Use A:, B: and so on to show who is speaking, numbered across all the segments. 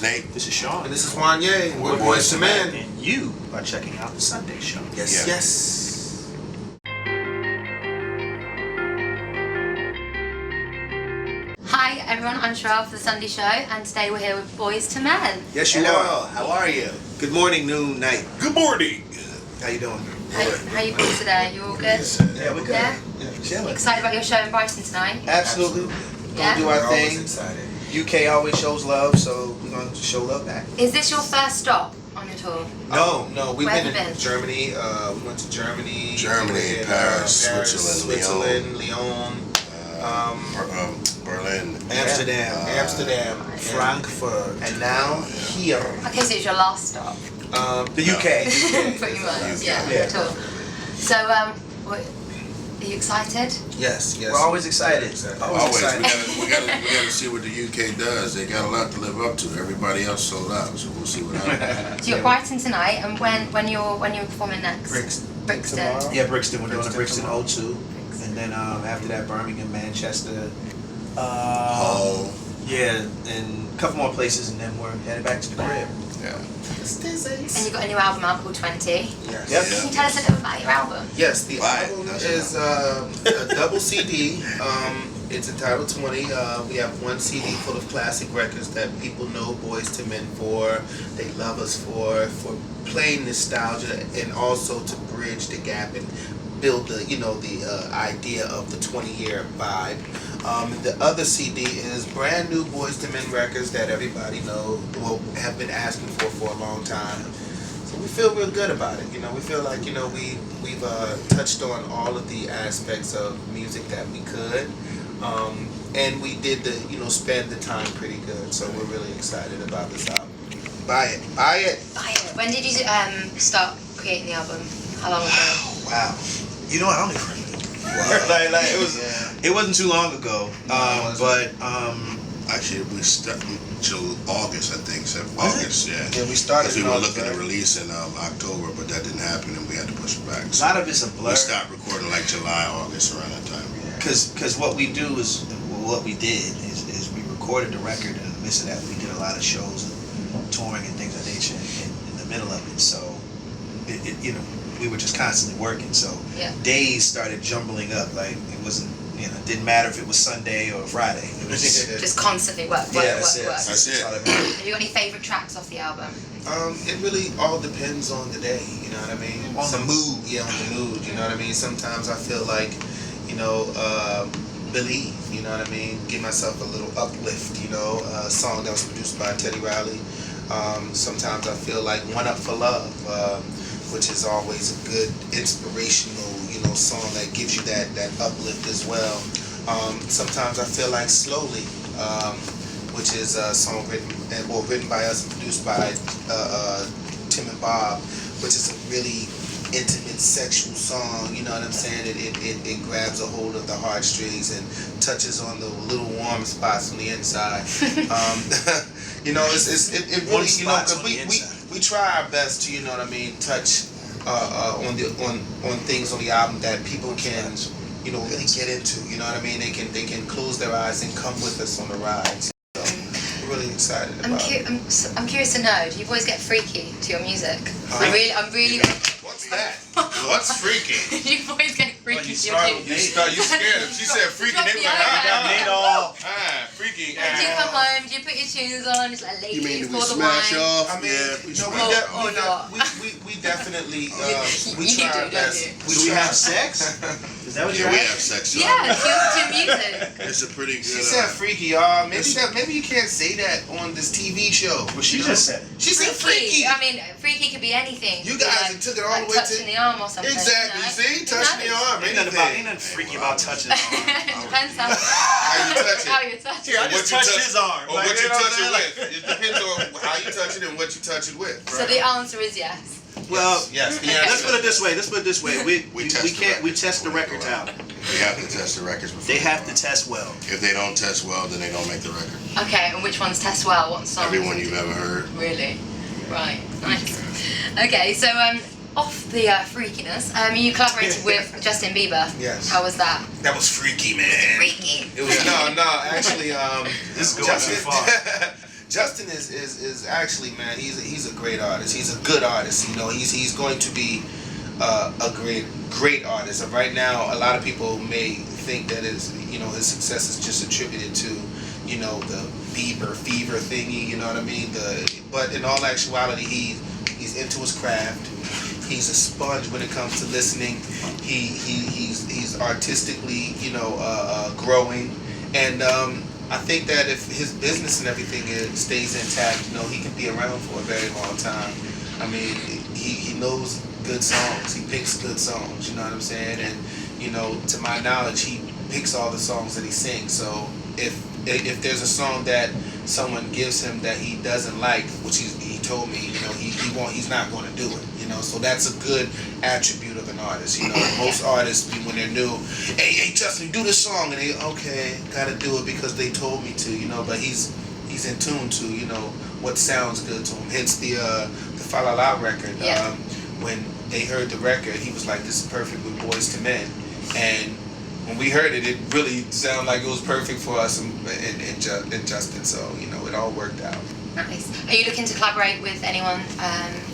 A: Nate.
B: This is Sean.
C: And this is Wanye.
A: We're Boyz II Men.
B: And you are checking out the Sunday Show.
C: Yes,
A: Yeah.
C: yes.
D: Hi everyone, I'm Cheryl for the Sunday Show, and today we're here with Boyz II Men.
C: Yes, you
A: Hello.
C: are. How are you? Good morning, noon, night.
A: Good morning.
C: How you doing?
D: How you feeling today? You all good?
C: Yeah, we're good.
D: Yeah?
C: Chilling.
D: Excited about your show in Brighton tonight?
C: Absolutely.
D: Yeah?
C: Gonna do our
A: We're always
C: thing.
A: excited.
C: UK always shows love, so we're gonna show love back.
D: Is this your first stop on your tour?
C: No, we've
D: Where
C: been
D: have you
C: in
D: been?
C: Germany. We went to Germany.
A: Germany,
C: we did,
A: Paris, Switzerland,
C: Lyon,
A: Berlin.
C: Amsterdam, Frankfurt, and now here.
D: Okay, so it's your last stop.
C: The UK.
D: Pretty much,
A: UK.
D: yeah,
C: Yeah.
D: tour. So, are you excited?
C: Yes.
B: We're always excited.
A: Always,
B: excited.
A: we gotta see what the UK does. They got a lot to live up to. Everybody else sold out, so we'll see what happens.
D: So you're at Brighton tonight, and when you're performing next? Brixton.
C: Tomorrow.
B: Yeah, Brixton. We're doing a
C: Brixton
B: Brixton
C: tomorrow.
B: O2. And then after that, Birmingham, Manchester.
A: Oh,
B: Yeah, and a couple more places, and then we're headed back to the crib.
A: yeah.
D: And you've got a new album out called 20.
C: Yes.
B: Yep.
D: Can you tell us a little about your album?
C: Yes, the
A: Buy it.
C: album
A: That's
C: is a double CD. It's entitled 20. We have one CD full of classic records that people know Boyz II Men for, they love us for playing nostalgia, and also to bridge the gap and build the idea of the 20-year vibe. The other CD is brand new Boyz II Men records that everybody have been asking for a long time. So we feel real good about it. We feel like we've touched on all of the aspects of music that we could, and we did spend the time pretty good. So we're really excited about this album. Buy it.
D: Buy it. When did you start creating the album? How long ago?
B: Wow. You know what? I don't even remember. Like it wasn't too long ago.
A: Actually, we stuck until August, I think. August, yeah.
C: Yeah, we started.
A: Because we
C: in
A: were
C: August,
A: looking
C: right?
A: to release in October, but that didn't happen, and we had to push it back.
B: A lot of it's a blur.
A: We stopped recording like July, August, around that time.
B: Because what we do is, what we did is we recorded the record, and in the midst of that, we did a lot of shows and touring and things of that nature in the middle of it. So, we were just constantly working. So
D: Yeah.
B: days started jumbling up. Like it wasn't, it didn't matter if it was Sunday or Friday. It was
D: Just constantly work.
B: that's it.
A: That's it.
B: all that mattered.
D: Have you got any favourite tracks off the album?
C: It really all depends on the day, you know what I mean?
B: On the mood.
C: Yeah, on the mood, you know what I mean? Sometimes I feel like, believe, you know what I mean? Give myself a little uplift, a song that was produced by Teddy Riley. Sometimes I feel like One Up for Love, which is always a good inspirational, song that gives you that uplift as well. Sometimes I feel like Slowly, which is a song written by us and produced by Tim and Bob, which is a really intimate sexual song, you know what I'm saying? It grabs a hold of the heartstrings and touches on the little warm spots on the inside. It really,
B: spots on the
C: because we try our best to, touch on things on the album that people can, really get into, you know what I mean? They can close their eyes and come with us on the ride. So we're really excited about it.
D: I'm curious to know, do you boys get freaky to your music? I'm really.
A: What's that? What's freaky?
D: Do you boys get freaky
B: you
D: to your
B: startled
D: music?
B: me.
A: You scared him. She said freaky.
D: Drop
A: They
D: the
A: were like,
D: eyebrow.
B: Made all.
A: freaky.
D: Do you come home, do you put your tunes on, just like
A: You mean
D: ladies,
A: we
D: pour the
A: smash
D: wine?
A: off?
C: I mean,
A: Yeah, we
C: we definitely we
D: You
C: try
D: do,
C: our
D: don't
C: best.
D: you?
B: Do we have sex? Is that what you're
A: we
B: asking?
A: have sex.
D: Yeah, to your music.
A: It's a pretty good.
C: She said freaky, y'all. Maybe you can't say that on this TV show.
B: Well, she just said.
C: She said freaky.
D: I mean, freaky could be anything.
C: You guys took it all the way
D: touching
C: to
D: the arm or something.
C: exactly. See, touching the arm.
B: Ain't nothing freaky about touching his arm.
D: It depends
C: How you touch it.
D: how you touch
B: Here, I
D: it.
B: just touched his arm.
A: Or
B: Like,
A: what you
B: you know
A: touch
B: what I'm
A: it with. It depends on how you touch it and what you touch it with.
D: So the answer is yes.
B: Well,
C: Yes.
B: let's put it this way. We
A: test the
B: test the records out.
A: We have to test the records before.
B: They have to
A: go out.
B: test well.
A: If they don't test well, then they don't make the record.
D: Okay, and which ones test well? What songs?
A: Everyone you've ever heard.
D: Really? Right. Nice. Okay, so off the freakiness, you collaborated with Justin Bieber.
C: Yes.
D: How was that?
C: That was freaky, man.
D: Freaky.
C: It was no. Actually,
B: This is going too far.
C: Justin is actually, man, he's a great artist. He's a good artist. You know, he's going to be a great artist. And right now, a lot of people may think that his success is just attributed to, you know, the Bieber fever thingy. You know what I mean? But in all actuality, he's into his craft. He's a sponge when it comes to listening. He's artistically, you know, growing, and I think that if his business and everything stays intact, you know, he can be around for a very long time. I mean, he knows good songs. He picks good songs. You know what I'm saying? And you know, to my knowledge, he picks all the songs that he sings. So if there's a song that someone gives him that he doesn't like, which he told me, you know, he's not going to do it. You know, so that's a good attribute of an artist. You know, most artists, when they're new, hey Justin, do this song, and they gotta do it because they told me to. You know, but he's in tune to, you know, what sounds good to him. Hence the Fa La La record.
D: Yeah.
C: When they heard the record, he was like, "This is perfect with Boyz II Men," and when we heard it, it really sounded like it was perfect for us and Justin. So, you know, it all worked out.
D: Nice. Are you looking to collaborate with anyone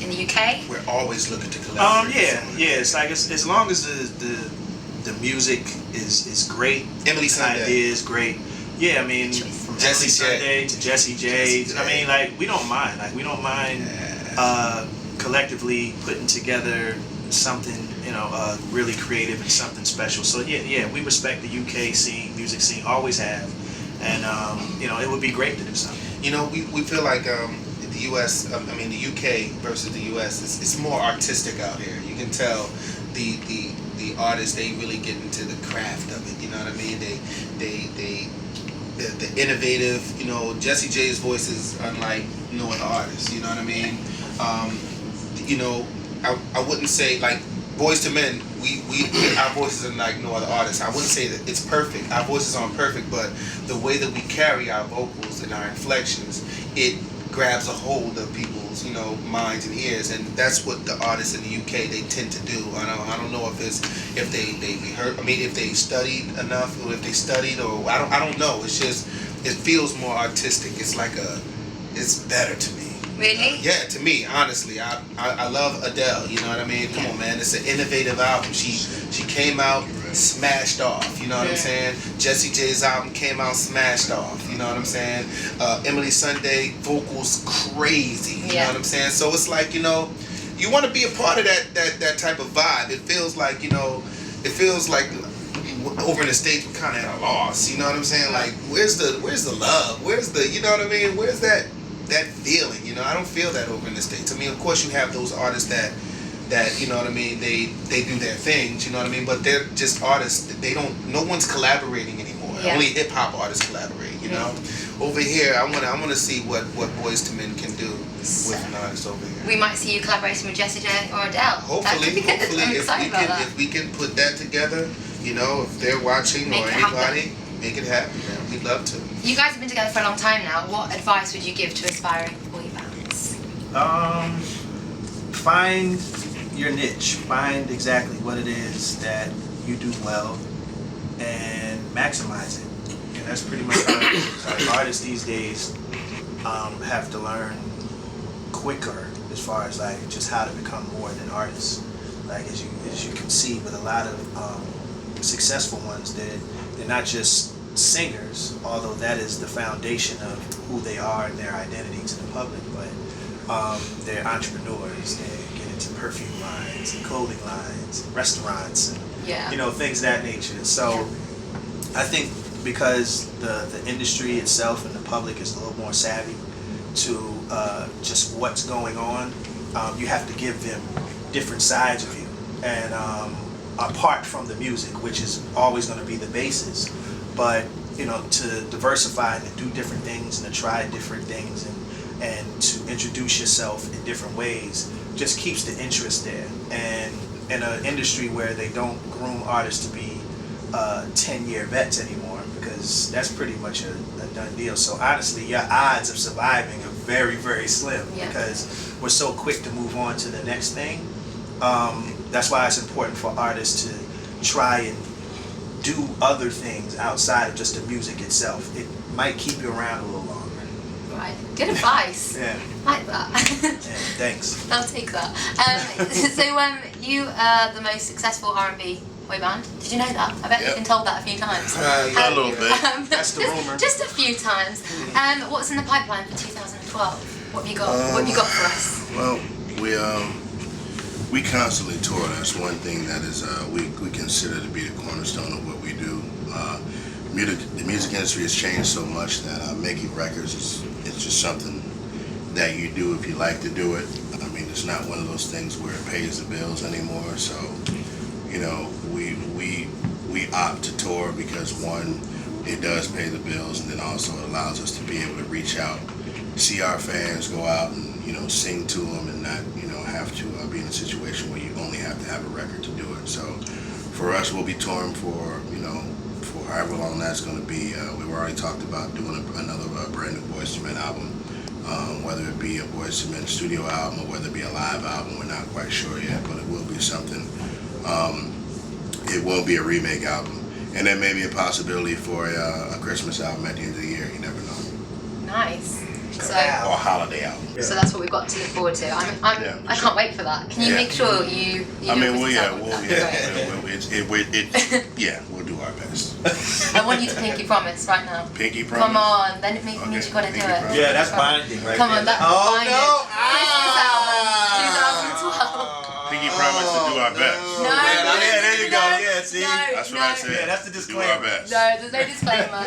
D: in the UK?
C: We're always looking to collaborate.
B: Yeah. It's like as long as the music is great,
C: Emily Sunday
B: idea is great. Yeah, I mean, from
C: Jessie
B: Emily Sunday to Jessie J. I mean, like we don't mind. Collectively putting together something, you know, really creative and something special. So yeah, we respect the UK scene, music scene, always have, and you know, it would be great to do something.
C: You know, we feel like the U.S. The UK versus the U.S. It's more artistic out here. You can tell the artists, they really get into the craft of it. You know what I mean? The innovative. You know, Jessie J's voice is unlike no other artist. You know what I mean? You know, I wouldn't say like Boyz II Men. Our voices are like no other artists. I wouldn't say that it's perfect. Our voices aren't perfect, but the way that we carry our vocals and our inflections, it grabs a hold of people's, you know, minds and ears, and that's what the artists in the UK, they tend to do. I don't know if they rehearsed. I mean, if they studied enough, or if they studied, or I don't know. It's just, it feels more artistic. It's better to me.
D: Really?
C: Yeah, to me, honestly, I love Adele. You know what I mean? Come on, man, it's an innovative album. She came out, smashed off. You know what I'm saying? Jessie J's album came out, smashed off. You know what I'm saying? Emily Sunday, vocals crazy. You know what I'm saying? So it's like, you know, you want to be a part of that type of vibe. It feels like, you know, over in the States we kind of at a loss. You know what I'm saying? Like, where's the love? Where's the, you know what I mean? Where's that feeling? You know, I don't feel that over in the States. I mean, of course you have those artists that you know what I mean, they do their things, you know what I mean, but they're just artists. No one's collaborating anymore. Only hip hop artists collaborate, you know. Over here, I wanna see what Boyz II Men can do with an artist over here.
D: We might see you collaborating with Jessie J or Adele.
C: Hopefully, if we can put that together, you know, if they're watching or anybody, make it happen, man. We'd love to.
D: You guys have been together for a long time now. What advice would you give to aspiring boy bands?
B: Find your niche. Find exactly what it is that you do well and maximize it. And that's pretty much how it is. Like, artists these days have to learn quicker as far as like just how to become more than artists. Like as you can see with a lot of successful ones, they're not just singers, although that is the foundation of who they are and their identity to the public, but they're entrepreneurs. They get into perfume lines and clothing lines, restaurants, and you know, things of that nature. So I think because the industry itself and the public is a little more savvy to just what's going on, you have to give them different sides of you, and apart from the music, which is always going to be the basis. But you know, to diversify and to do different things and to try different things and to introduce yourself in different ways just keeps the interest there. And in an industry where they don't groom artists to be 10-year vets anymore, because that's pretty much a done deal. So honestly, your odds of surviving are very, very slim because we're so quick to move on to the next thing. That's why it's important for artists to try and do other things outside of just the music itself. It might keep you around a little longer.
D: Right. Good advice.
B: Yeah.
D: Like that.
B: Yeah, thanks.
D: I'll take that. So you are the most successful R&B boy band. Did you know that? I bet you've been told that a few times.
A: Yeah, a little bit.
B: That's the rumor.
D: Just a few times. What's in the pipeline for 2012? What have you got? What have you got for us?
A: Well, we constantly tour. That's one thing that is we consider to be the cornerstone of what we do. The music industry has changed so much that making records it's just something that you do if you like to do it. I mean, it's not one of those things where it pays the bills anymore. So, you know, we opt to tour because one, it does pay the bills, and then also it allows us to be able to reach out, see our fans, go out and sing to them, and not have to be in a situation where you only have to have a record to do it. So, for us, we'll be touring for for however long that's going to be. We've already talked about doing another brand new Boyz II Men album, whether it be a Boyz II Men studio album or whether it be a live album. We're not quite sure yet, but it will be something. It won't be a remake album, and there may be a possibility for a Christmas album at the end of the year. You never know.
D: Nice. So,
A: Or a holiday album.
D: so that's what we've got to look forward to. I can't wait for that. Can you make sure you
A: I mean,
D: Christmas
A: yeah,
D: album? That'd be great.
A: We'll do our best.
D: I want you to pinky promise right now.
A: Pinky promise.
D: Come on, then it means you gotta do
A: Pinky
D: it.
A: promise.
B: Yeah, that's binding right
D: Come on,
B: there.
D: that's binding.
C: no.
D: Christmas album, 2012.
A: Pinky promise to do our best.
D: No,
B: Yeah, there you go. Yeah, see?
A: That's what I said.
B: Yeah, that's the
A: Do our
B: disclaimer.
A: best.
D: No, there's no disclaimer.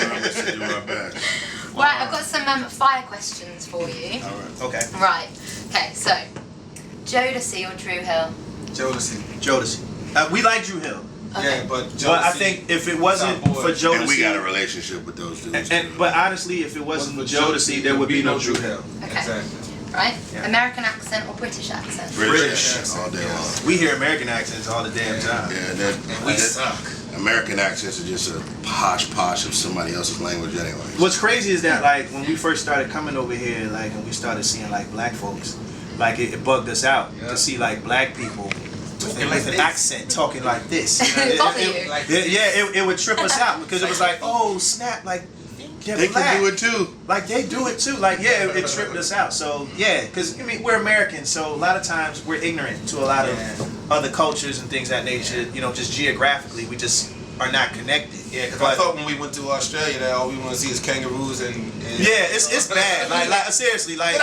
A: Promise to do our best.
D: Right, I've got some fire questions for you.
A: All right.
B: Okay.
D: Right. Okay, so Jodeci or Drew Hill?
B: Jodeci. We like Drew Hill.
D: Okay.
C: Yeah, but
B: But I think if it wasn't for Jodeci,
A: And we got a relationship with those dudes.
B: but honestly, if it wasn't for Jodeci, there would be no Drew Hill.
D: Okay.
C: Exactly.
D: Right?
B: Yeah.
D: American accent or British accent?
A: British
C: accent,
A: all day long.
B: We hear American accents all the damn time.
A: Yeah,
C: And we suck.
A: American accents are just a posh of somebody else's language anyway.
B: What's crazy is that like when we first started coming over here, like and we started seeing like black folks, like it bugged us out to see like black people with an accent talking like this.
D: Bother you?
B: It would trip us out because it was like, oh snap, like
A: They can do it too.
B: Like they do it too. Like it tripped us out. So yeah, because I mean we're Americans, so a lot of times we're ignorant to a lot of other cultures and things of that nature. You know, just geographically, we just are not connected.
C: Yeah, because I thought when we went to Australia that all we want to see is kangaroos and
B: yeah, it's bad. Like seriously, like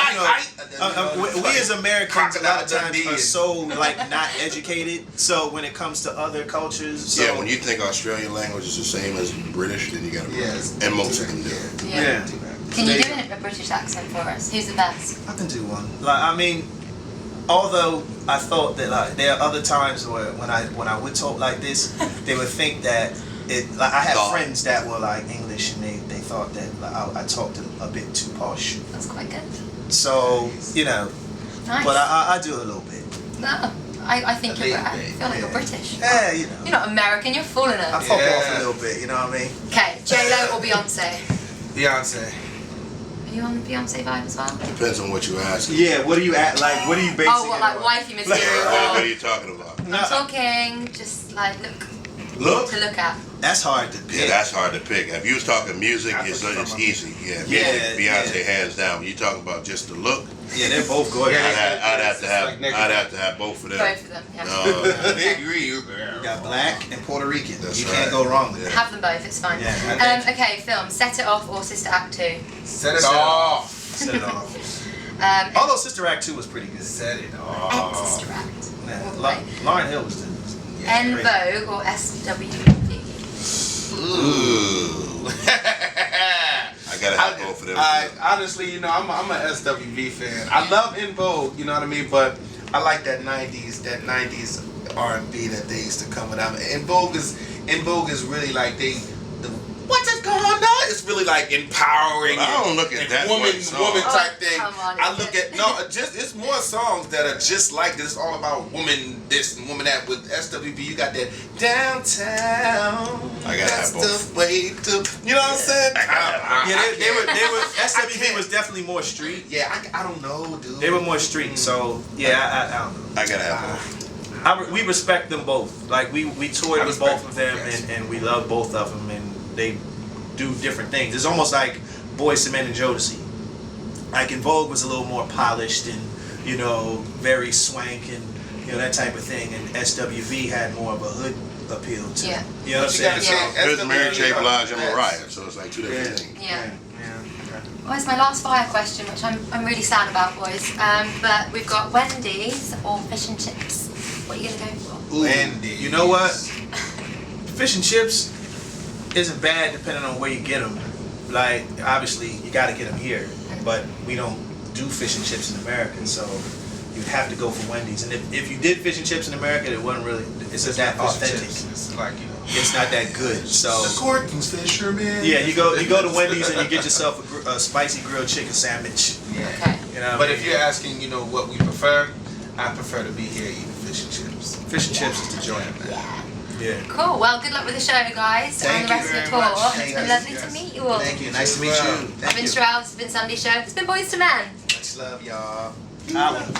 B: we as Americans a lot of times are so like not educated. So when it comes to other cultures, so,
A: Yeah, when you think Australian language is the same as British, then you got to and most of them do.
B: yeah.
D: Can you do a British accent for us? Who's the best?
B: I can do one. Like I mean, although I thought that like there are other times where when I would talk like this, they would think that it. Like I had friends that were like English and they thought that like, I talked a bit too posh.
D: That's quite good.
B: So you know,
D: Nice.
B: but I do a little bit.
D: No, I think I feel like you're British.
B: Yeah, you know.
D: You're not American. You're fooling
B: I
D: us.
B: pop off a little bit. You know what I mean?
D: Okay, J-Lo or Beyonce?
C: Beyonce.
D: Are you on the Beyonce vibe as well?
A: Depends on what you ask.
B: Yeah. What are you at? Like what are you basing?
D: Oh, what, like wifey material?
A: What are you talking about?
D: I'm talking just like
A: Look.
D: to look at.
B: That's hard to pick.
A: Yeah, that's hard to pick. If you was talking music, it's easy. Yeah, music, Beyonce hands down. When you talking about just the look,
B: Yeah, they're both gorgeous.
A: I'd have to have both of them.
D: Both of them, yeah.
C: They agree.
B: You got black and Puerto Rican.
A: That's
B: you
A: right.
B: can't go wrong with that.
D: Have them both, it's fine.
B: Yeah.
D: Okay, film. Set It Off or Sister Act 2?
C: Set it off.
B: Set it off. Although Sister Act 2 was pretty good.
C: Set it
D: And
C: off.
D: Sister Act.
B: Yeah.
D: All the way.
B: Lauren Hill was good.
D: En Vogue or SWV?
A: Ooh. I gotta have both of them.
C: Honestly, I'm a SWV fan. I love En Vogue, you know what I mean, but I like that '90s R&B that they used to come with. En Vogue is really like what's it going on? It's really like empowering.
A: Well, I don't look at that
C: woman
A: much
C: type thing.
D: Come on,
C: I look at it's more songs that are just like this. It's all about woman this and woman that. With SWV, you got that downtown.
A: I gotta have
C: That's
A: both.
C: the way to. You know what I'm saying?
B: They were SWV was definitely more street.
C: Yeah, I don't know, dude.
B: They were more street, so yeah, I don't know.
A: I gotta have both.
B: We respect them both. Like we toured with both of them,
C: yes.
B: and we love both of them, and they do different things. It's almost like Boyz II Men and Jodeci. Like in Vogue was a little more polished and, you know, very swank and, you know, that type of thing. And SWV had more of a hood appeal to it. You know what I'm saying?
A: There's Mary J. Blige and Mariah, so it's like two different things.
D: Yeah. Well, it's my last fire question, which I'm really sad about, boys. But we've got Wendy's or fish and chips. What are you gonna go for?
B: Wendy's. You know what? Fish and chips isn't bad depending on where you get them. Like, obviously, you got to get them here, but we don't do fish and chips in America, so you'd have to go for Wendy's. And if you did fish and chips in America, it wasn't really, it's not that authentic.
C: It's like, you know,
B: It's not that good. So
C: the Corkins fisherman.
B: yeah, you go to Wendy's and you get yourself a spicy grilled chicken sandwich.
C: Yeah.
D: Okay.
B: You know what
C: But
B: I mean?
C: if you're asking, you know, what we prefer, I prefer to be here eating fish and chips.
B: Fish and chips is the joint, man. Yeah.
D: Cool. Well, good luck with the show, guys,
C: Thank
D: and the
C: you
D: rest of
C: very
D: the tour.
C: much.
D: It's
C: Hey,
D: been
C: guys.
D: lovely to meet you all.
B: Thank you. Nice to meet you.
C: Thank
D: I've been Strauss, it's been Sandy Show. It's been Boyz II Men.
C: Much love, y'all.
B: Holla.